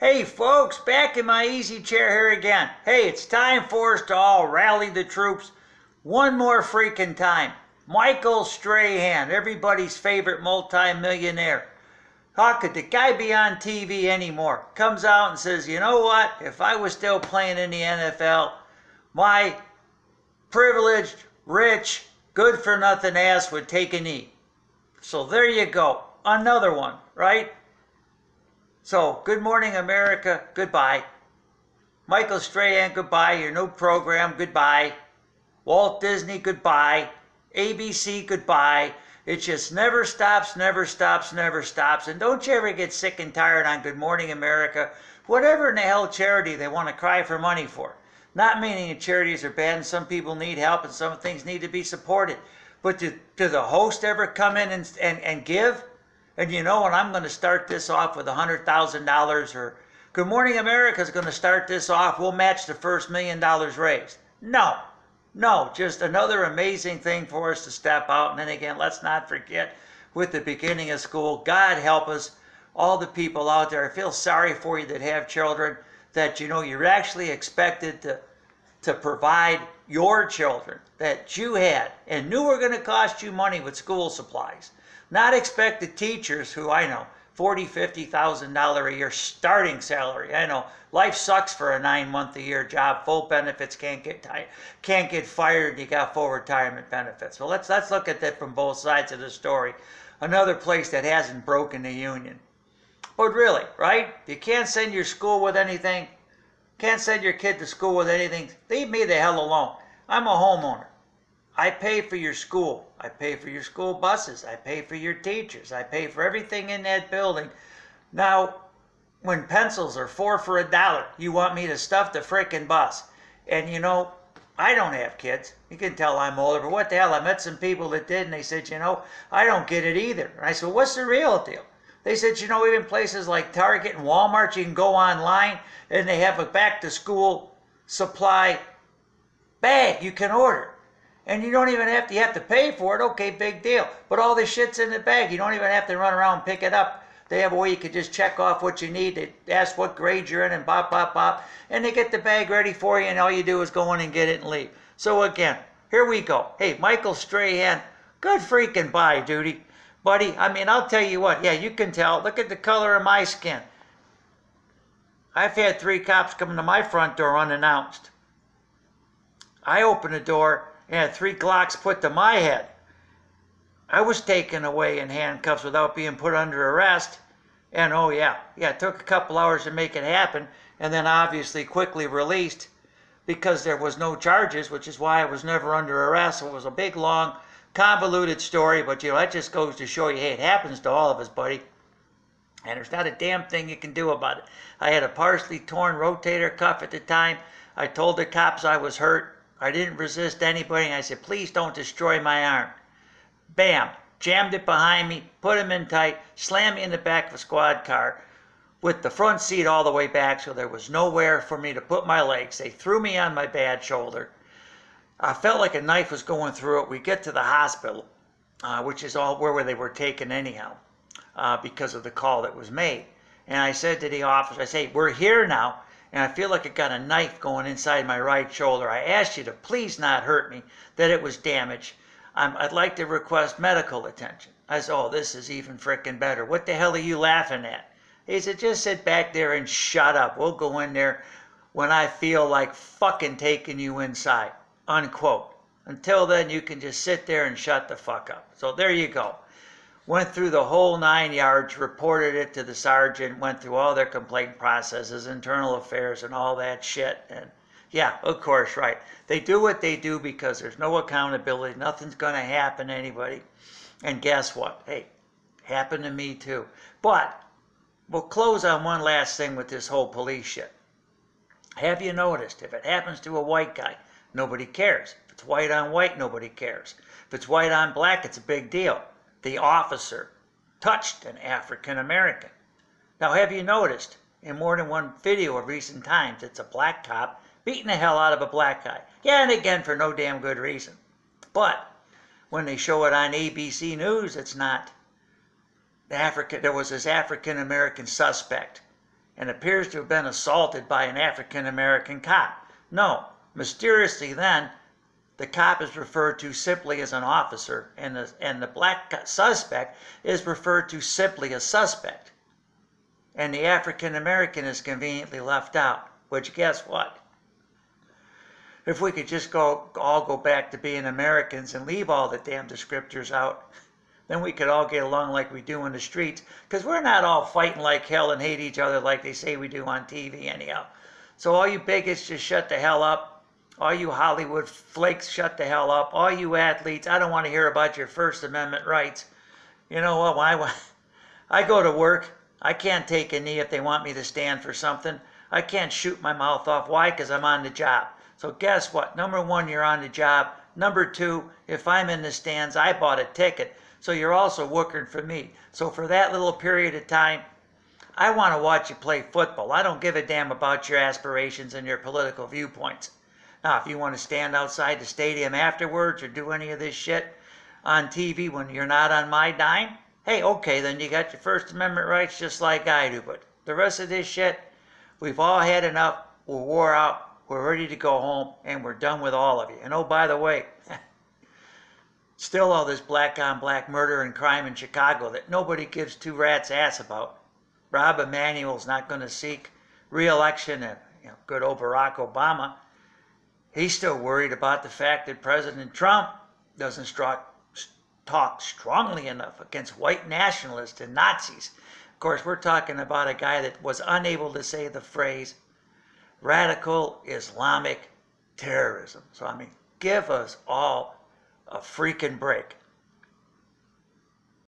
Hey folks, back in my easy chair here again. Hey, it's time for us to all rally the troops one more freaking time. Michael Strahan, everybody's favorite multi-millionaire. How could the guy be on TV anymore? Comes out and says, you know what? If I was still playing in the NFL, my privileged, rich, good-for-nothing ass would take a knee. So there you go. Another one, right? So, good morning, America. Goodbye. Michael Strahan, goodbye. Your new program, goodbye. Walt Disney, goodbye. ABC, goodbye. It just never stops, never stops, never stops. And don't you ever get sick and tired on Good Morning America, whatever in the hell charity they want to cry for money for. Not meaning that charities are bad and some people need help and some things need to be supported. But do the host ever come in and give? And you know, and I'm going to start this off with $100,000, or Good Morning America is going to start this off, we'll match the first $1 million raised. No, just another amazing thing for us to step out. And then again, let's not forget, with the beginning of school, God help us, all the people out there. I feel sorry for you that have children, that you know you're actually expected to provide your children that you had and knew were going to cost you money with school supplies. Not expect the teachers who, I know, $40,000, $50,000 a year starting salary. I know life sucks for a 9-month-a-year job, full benefits, can't get fired, you got full retirement benefits. Well, let's look at that from both sides of the story. Another place that hasn't broken the union. But really, right? You can't send your school with anything. Can't send your kid to school with anything. Leave me the hell alone. I'm a homeowner. I pay for your school. I pay for your school buses. I pay for your teachers. I pay for everything in that building. Now, when pencils are 4 for $1, you want me to stuff the frickin' bus. And you know, I don't have kids. You can tell I'm older, but what the hell? I met some people that did, and they said, you know, I don't get it either. And I said, well, what's the real deal? They said, you know, even places like Target and Walmart, you can go online, and they have a back-to-school supply bag you can order. And you don't even have to pay for it. Okay, big deal. But all the shit's in the bag. You don't even have to run around and pick it up. They have a way you can just check off what you need. They ask what grade you're in and bop, bop, bop. And they get the bag ready for you, and all you do is go in and get it and leave. So again, here we go. Hey, Michael Strahan, good freaking bye, dude. Buddy, I mean, I'll tell you what. Yeah, you can tell. Look at the color of my skin. I've had 3 cops come to my front door unannounced. I opened the door and had 3 Glocks put to my head. I was taken away in handcuffs without being put under arrest. And oh yeah, it took a couple hours to make it happen, and then obviously quickly released because there was no charges, which is why I was never under arrest. So it was a big, long, convoluted story, but you know, that just goes to show you, hey, it happens to all of us, buddy. And there's not a damn thing you can do about it. I had a partially torn rotator cuff at the time. I told the cops I was hurt. I didn't resist anybody. I said, please don't destroy my arm. Bam. Jammed it behind me, put him in tight, slammed me in the back of a squad car with the front seat all the way back, so there was nowhere for me to put my legs. They threw me on my bad shoulder. I felt like a knife was going through it. We get to the hospital, which is all where they were taken anyhow, because of the call that was made. And I said to the officer, I say, we're here now. And I feel like I got a knife going inside my right shoulder. I asked you to please not hurt me, that it was damaged. I'd like to request medical attention. I said, oh, this is even frickin' better. What the hell are you laughing at? He said, just sit back there and shut up. We'll go in there when I feel like fucking taking you inside, unquote. Until then, you can just sit there and shut the fuck up. So there you go. Went through the whole 9 yards, reported it to the sergeant, went through all their complaint processes, internal affairs, and all that shit. And yeah, of course, right. They do what they do because there's no accountability. Nothing's going to happen to anybody. And guess what? Hey, happened to me too. But we'll close on one last thing with this whole police shit. Have you noticed, if it happens to a white guy, nobody cares. If it's white on white, nobody cares. If it's white on black, it's a big deal. The officer touched an African American. Now, have you noticed in more than one video of recent times, it's a black cop beating the hell out of a black guy? Yeah, and again, for no damn good reason. But when they show it on ABC News, it's not. There was this African American suspect. and appears to have been assaulted by an African American cop. No, mysteriously then, the cop is referred to simply as an officer, and the black suspect is referred to simply as suspect. And the African American is conveniently left out, which guess what? If we could just all go back to being Americans and leave all the damn descriptors out, then we could all get along like we do in the streets, because we're not all fighting like hell and hate each other like they say we do on TV anyhow. So all you bigots, just shut the hell up. All you Hollywood flakes, shut the hell up. All you athletes, I don't want to hear about your First Amendment rights. You know what? I go to work. I can't take a knee if they want me to stand for something. I can't shoot my mouth off. Why? Because I'm on the job. So guess what? Number one, you're on the job. Number two, if I'm in the stands, I bought a ticket. So you're also working for me. So for that little period of time, I want to watch you play football. I don't give a damn about your aspirations and your political viewpoints. Now, if you want to stand outside the stadium afterwards or do any of this shit on TV when you're not on my dime, hey, okay, then you got your First Amendment rights just like I do. But the rest of this shit, we've all had enough. We're wore out. We're ready to go home, and we're done with all of you. And oh, by the way, still all this black-on-black murder and crime in Chicago that nobody gives two rats' ass about. Rahm Emanuel's not going to seek re-election, and good old Barack Obama. He's still worried about the fact that President Trump doesn't talk strongly enough against white nationalists and Nazis. Of course, we're talking about a guy that was unable to say the phrase radical Islamic terrorism. So, I mean, give us all a freaking break.